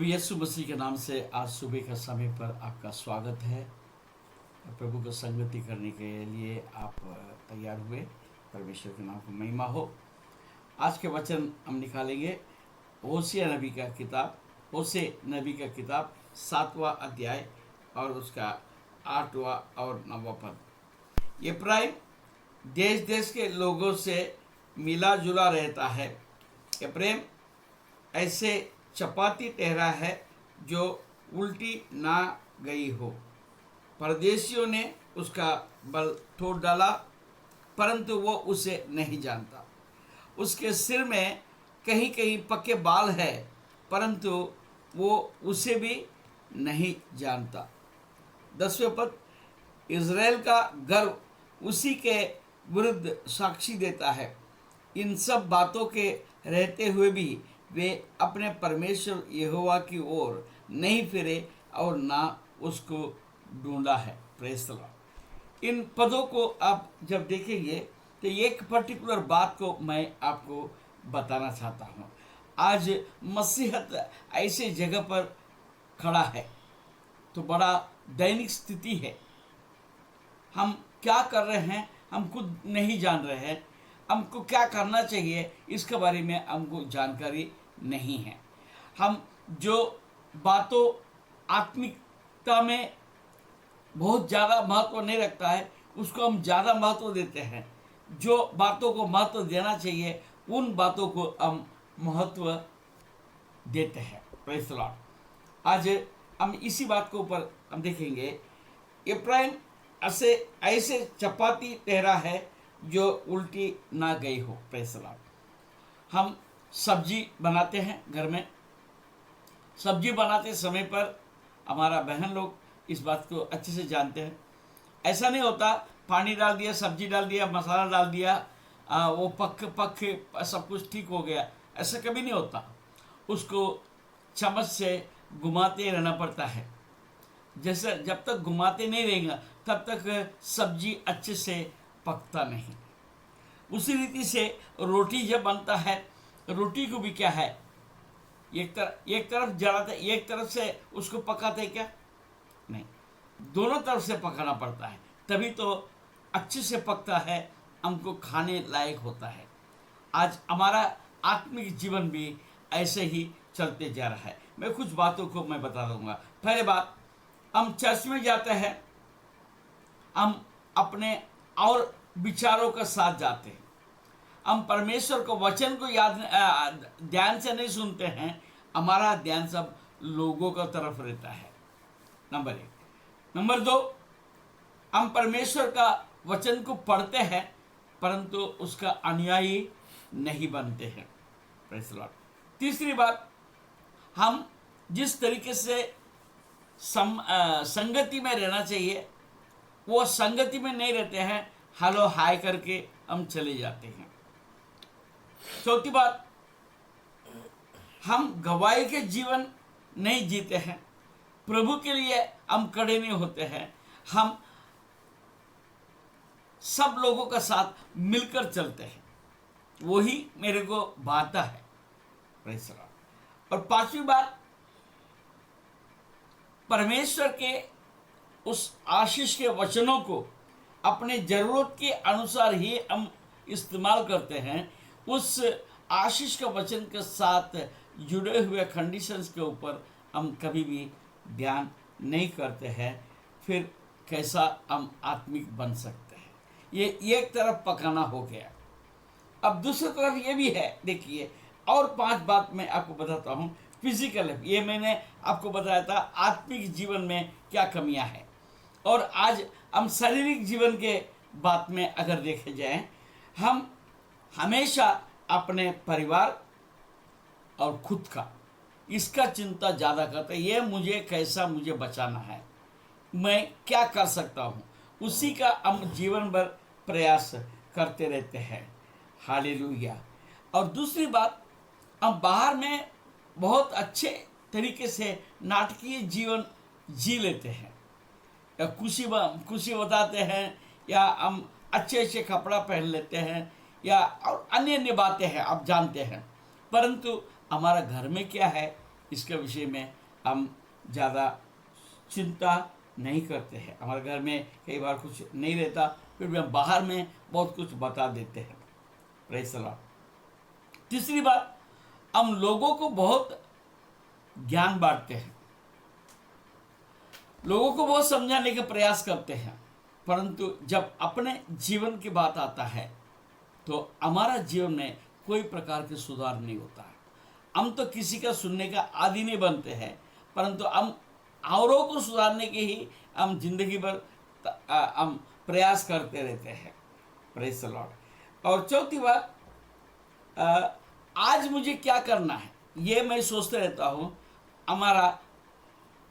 यीशु मसीह के नाम से आज सुबह का समय पर आपका स्वागत है। प्रभु को संगति करने के लिए आप तैयार हुए। परमेश्वर के नाम को महिमा हो। आज के वचन हम निकालेंगे होशे नबी का किताब 7वां अध्याय और उसका 8वां और 9वां पद। एफ्राइम देश देश के लोगों से मिला जुला रहता है। एफ्राइम ऐसे चपाती ठहरा है जो उल्टी ना गई हो। परदेशियों ने उसका बल तोड़ डाला, परंतु वो उसे नहीं जानता। उसके सिर में कहीं कहीं पक्के बाल है, परंतु वो उसे भी नहीं जानता। 10वें पद। इज़राइल का गर्व उसी के विरुद्ध साक्षी देता है। इन सब बातों के रहते हुए भी वे अपने परमेश्वर यहोवा की ओर नहीं फिरे और ना उसको ढूंढा है। Praise the Lord. इन पदों को आप जब देखेंगे तो एक पर्टिकुलर बात को मैं आपको बताना चाहता हूँ। आज मसीहत ऐसे जगह पर खड़ा है तो बड़ा दैनिक स्थिति है। हम क्या कर रहे हैं हम खुद नहीं जान रहे हैं। हमको क्या करना चाहिए इसके बारे में हमको जानकारी नहीं है। हम जो बातों आत्मिकता में बहुत ज़्यादा महत्व नहीं रखता है उसको हम ज़्यादा महत्व देते हैं। जो बातों को महत्व देना चाहिए उन बातों को हम महत्व देते हैं। Praise the Lord. आज हम इसी बात के ऊपर हम देखेंगे। एफ्राइम ऐसे चपाती ठहरा है जो उल्टी ना गई हो। Praise the Lord. हम सब्जी बनाते हैं घर में। सब्जी बनाते समय पर हमारा बहन लोग इस बात को अच्छे से जानते हैं। ऐसा नहीं होता पानी डाल दिया, सब्जी डाल दिया, मसाला डाल दिया, वो पक सब कुछ ठीक हो गया। ऐसा कभी नहीं होता। उसको चम्मच से घुमाते रहना पड़ता है। जैसे जब तक घुमाते नहीं रहेंगे तब तक सब्जी अच्छे से पकता नहीं। उसी रीति से रोटी जब बनता है, रोटी को भी क्या है एक तरफ जलाते, एक तरफ से उसको पकाते क्या नहीं, दोनों तरफ से पकाना पड़ता है, तभी तो अच्छे से पकता है, हमको खाने लायक होता है। आज हमारा आत्मिक जीवन भी ऐसे ही चलते जा रहा है। मैं कुछ बातों को मैं बता दूंगा। पहले बात, हम चर्च में जाते हैं, हम अपने और विचारों के साथ जाते हैं। हम परमेश्वर को वचन को ध्यान से नहीं सुनते हैं। हमारा ध्यान सब लोगों की तरफ रहता है। नंबर 1। नंबर 2, हम परमेश्वर का वचन को पढ़ते हैं परंतु उसका अनुयायी नहीं बनते हैं। Praise the Lord. तीसरी बात, हम जिस तरीके से संगति में रहना चाहिए वो संगति में नहीं रहते हैं। हेलो हाय करके हम चले जाते हैं। चौथी बात, हम गवाही के जीवन नहीं जीते हैं। प्रभु के लिए हम खड़े नहीं होते हैं। हम सब लोगों का साथ मिलकर चलते हैं। वही मेरे को भाता है। Praise the Lord. और पांचवी बात, परमेश्वर के उस आशीष के वचनों को अपने ज़रूरत के अनुसार ही हम इस्तेमाल करते हैं। उस आशीष का वचन के साथ जुड़े हुए कंडीशंस के ऊपर हम कभी भी ध्यान नहीं करते हैं। फिर कैसा हम आत्मिक बन सकते हैं। ये एक तरफ पकाना हो गया। अब दूसरी तरफ ये भी है। देखिए, और 5 बात मैं आपको बताता हूँ। फिजिकल, ये मैंने आपको बताया था आत्मिक जीवन में क्या कमियां हैं। और आज हम शारीरिक जीवन के बात में अगर देखे जाएं, हम हमेशा अपने परिवार और खुद का इसका चिंता ज़्यादा करते हैं। ये मुझे बचाना है, मैं क्या कर सकता हूँ, उसी का हम जीवन भर प्रयास करते रहते हैं। हालेलुया। और दूसरी बात, हम बाहर में बहुत अच्छे तरीके से नाटकीय जीवन जी लेते हैं, या खुशी बताते हैं, या हम अच्छे कपड़ा पहन लेते हैं, या और अन्य बातें हैं आप जानते हैं। परंतु हमारा घर में क्या है इसके विषय में हम ज़्यादा चिंता नहीं करते हैं। हमारे घर में कई बार कुछ नहीं रहता, फिर भी हम बाहर में बहुत कुछ बता देते हैं। Praise the Lord. तीसरी बात, हम लोगों को बहुत ज्ञान बांटते हैं, लोगों को बहुत समझाने का प्रयास करते हैं, परंतु जब अपने जीवन की बात आता है तो हमारा जीवन में कोई प्रकार के सुधार नहीं होता है। हम तो किसी का सुनने का आदी नहीं बनते हैं, परंतु हम औरों को सुधारने के ही हम जिंदगी भर हम प्रयास करते रहते हैं। Praise the Lord. और चौथी बात, आज मुझे क्या करना है ये मैं सोचते रहता हूँ। हमारा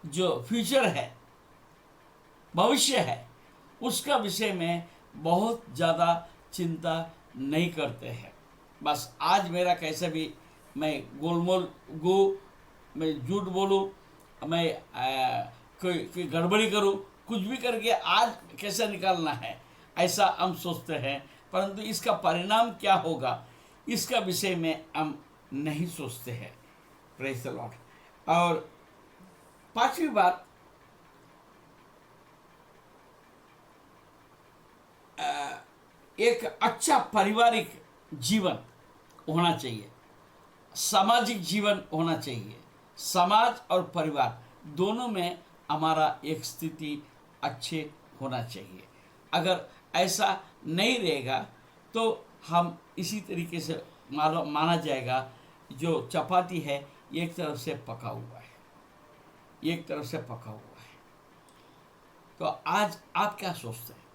जो फ्यूचर है, भविष्य है, उसका विषय में बहुत ज़्यादा चिंता नहीं करते हैं। बस आज मेरा कैसे भी मैं गोलमोल गो, मैं झूठ बोलूँ, मैं कोई गड़बड़ी करूँ, कुछ भी करके आज कैसे निकालना है, ऐसा हम सोचते हैं, परंतु इसका परिणाम क्या होगा इसका विषय में हम नहीं सोचते हैं। Praise the Lord. और पांचवी बात, एक अच्छा पारिवारिक जीवन होना चाहिए, सामाजिक जीवन होना चाहिए। समाज और परिवार दोनों में हमारा एक स्थिति अच्छे होना चाहिए। अगर ऐसा नहीं रहेगा तो हम इसी तरीके से माना जाएगा, जो चपाती है एक तरफ से पका हुआ है, एक तरफ से पका हुआ है। तो आज आप क्या सोचते हैं?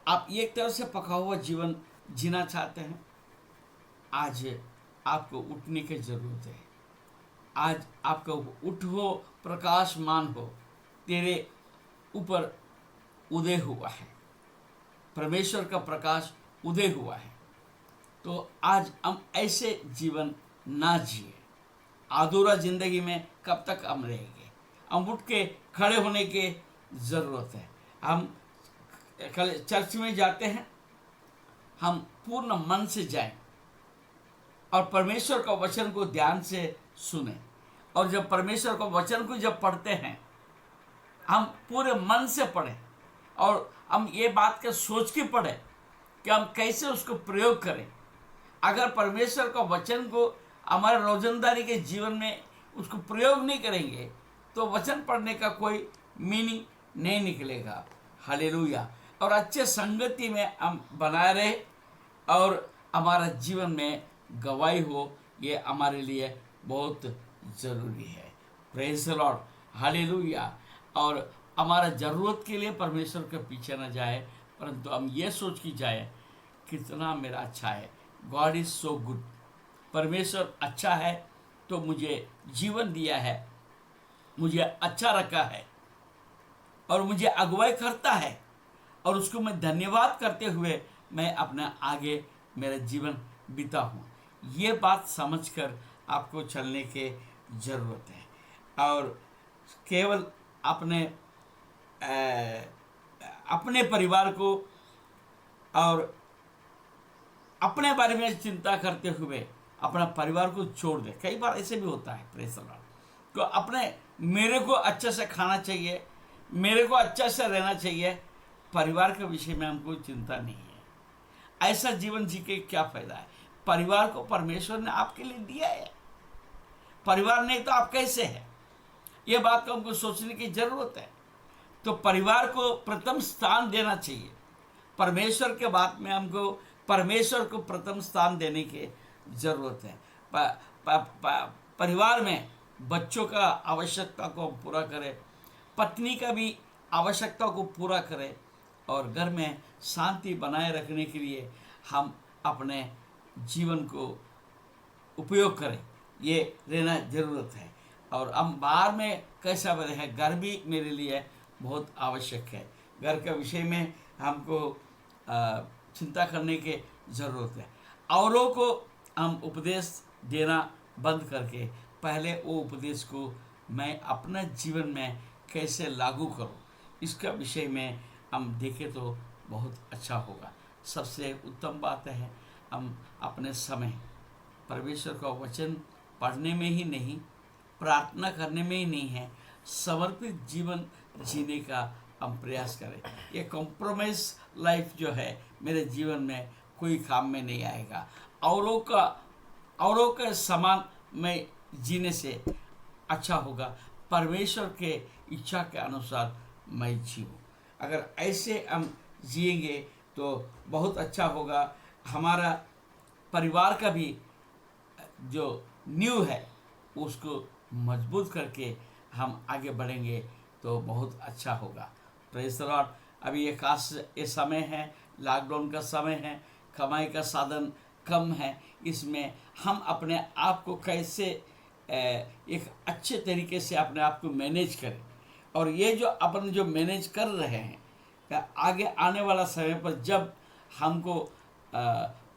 आप एक तरफ से पका हुआ जीवन जीना चाहते हैं? आज आपको उठने की जरूरत है। आज आपका उठो, प्रकाशमान हो, तेरे ऊपर उदय हुआ है, परमेश्वर का प्रकाश उदय हुआ है। तो आज हम ऐसे जीवन ना जिए। अधूरा जिंदगी में कब तक हम रहेंगे? हम उठ के खड़े होने की ज़रूरत है। हम कल चर्च में जाते हैं, हम पूर्ण मन से जाएं और परमेश्वर का वचन को ध्यान से सुने। और जब परमेश्वर का वचन को जब पढ़ते हैं, हम पूरे मन से पढ़ें और हम ये बात के सोच के पढ़ें कि हम कैसे उसको प्रयोग करें। अगर परमेश्वर का वचन को हमारे रोजंदारी के जीवन में उसको प्रयोग नहीं करेंगे तो वचन पढ़ने का कोई मीनिंग नहीं निकलेगा। हालेलुया। और अच्छे संगति में हम बनाए रहे और हमारा जीवन में गवाही हो, ये हमारे लिए बहुत ज़रूरी है। Praise the Lord. हालेलुया। और हमारा ज़रूरत के लिए परमेश्वर के पीछे न जाए, परंतु हम ये सोच के जाए कितना मेरा अच्छा है। God is so good. परमेश्वर अच्छा है तो मुझे जीवन दिया है, मुझे अच्छा रखा है और मुझे अगुवाई करता है, और उसको मैं धन्यवाद करते हुए मैं अपना आगे मेरा जीवन बीता हूँ। ये बात समझकर आपको चलने की ज़रूरत है। और केवल अपने परिवार को और अपने बारे में चिंता करते हुए अपना परिवार को छोड़ दे। कई बार ऐसे भी होता है। Praise the Lord. तो अपने मेरे को अच्छे से खाना चाहिए, मेरे को अच्छा से रहना चाहिए, परिवार के विषय में हमको चिंता नहीं है। ऐसा जीवन जी के क्या फायदा है? परिवार को परमेश्वर ने आपके लिए दिया है, परिवार नहीं तो आप कैसे हैं? ये बात को हमको सोचने की जरूरत है। तो परिवार को प्रथम स्थान देना चाहिए। परमेश्वर के बात में हमको परमेश्वर को प्रथम स्थान देने की जरूरत है। परिवार में बच्चों का आवश्यकता को पूरा करें, पत्नी का भी आवश्यकता को पूरा करें, और घर में शांति बनाए रखने के लिए हम अपने जीवन को उपयोग करें, ये रहना ज़रूरत है। और हम बाहर में कैसा बने हैं, घर भी मेरे लिए बहुत आवश्यक है। घर के विषय में हमको चिंता करने की ज़रूरत है। औरों को हम उपदेश देना बंद करके पहले वो उपदेश को मैं अपना जीवन में कैसे लागू करूं, इसका विषय में हम देखें तो बहुत अच्छा होगा। सबसे उत्तम बात है हम अपने समय परमेश्वर का वचन पढ़ने में ही नहीं, प्रार्थना करने में ही नहीं है, समर्पित जीवन जीने का हम प्रयास करें। ये कॉम्प्रोमाइज लाइफ जो है मेरे जीवन में कोई काम में नहीं आएगा। औरों का समान में जीने से अच्छा होगा, परमेश्वर के इच्छा के अनुसार मैं जीऊँ। अगर ऐसे हम जिएंगे तो बहुत अच्छा होगा। हमारा परिवार का भी जो नींव है उसको मजबूत करके हम आगे बढ़ेंगे तो बहुत अच्छा होगा। Praise the Lord. अभी ये समय है, लॉकडाउन का समय है, कमाई का साधन कम है। इसमें हम अपने आप को कैसे एक अच्छे तरीके से अपने आप को मैनेज करें, और ये जो अपन जो मैनेज कर रहे हैं, आगे आने वाला समय पर जब हमको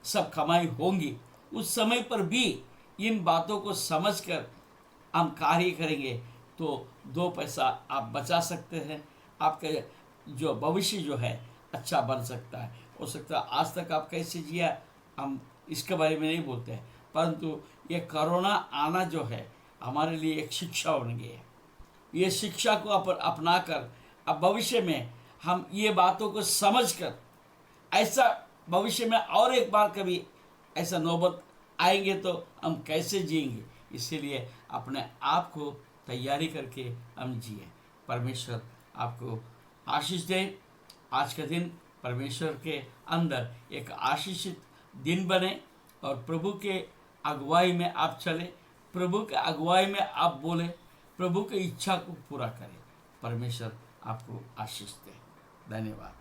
सब कमाई होंगी, उस समय पर भी इन बातों को समझकर हम कार्य करेंगे तो 2 पैसा आप बचा सकते हैं। आपका जो भविष्य जो है अच्छा बन सकता है। हो सकता है आज तक आप कैसे जिया हम इसके बारे में नहीं बोलते हैं, परंतु ये कोरोना आना जो है हमारे लिए एक शिक्षा बन गई है। ये शिक्षा को अपना कर अब भविष्य में हम ये बातों को समझकर ऐसा भविष्य में और एक बार कभी ऐसा नौबत आएंगे तो हम कैसे जिएंगे। इसीलिए अपने आप को तैयारी करके हम जिए। परमेश्वर आपको आशीष दे। आज का दिन परमेश्वर के अंदर एक आशीषित दिन बने और प्रभु के अगुवाई में आप चले, प्रभु के अगुवाई में आप बोले, प्रभु की इच्छा को पूरा करें। परमेश्वर आपको आशीष दे। धन्यवाद।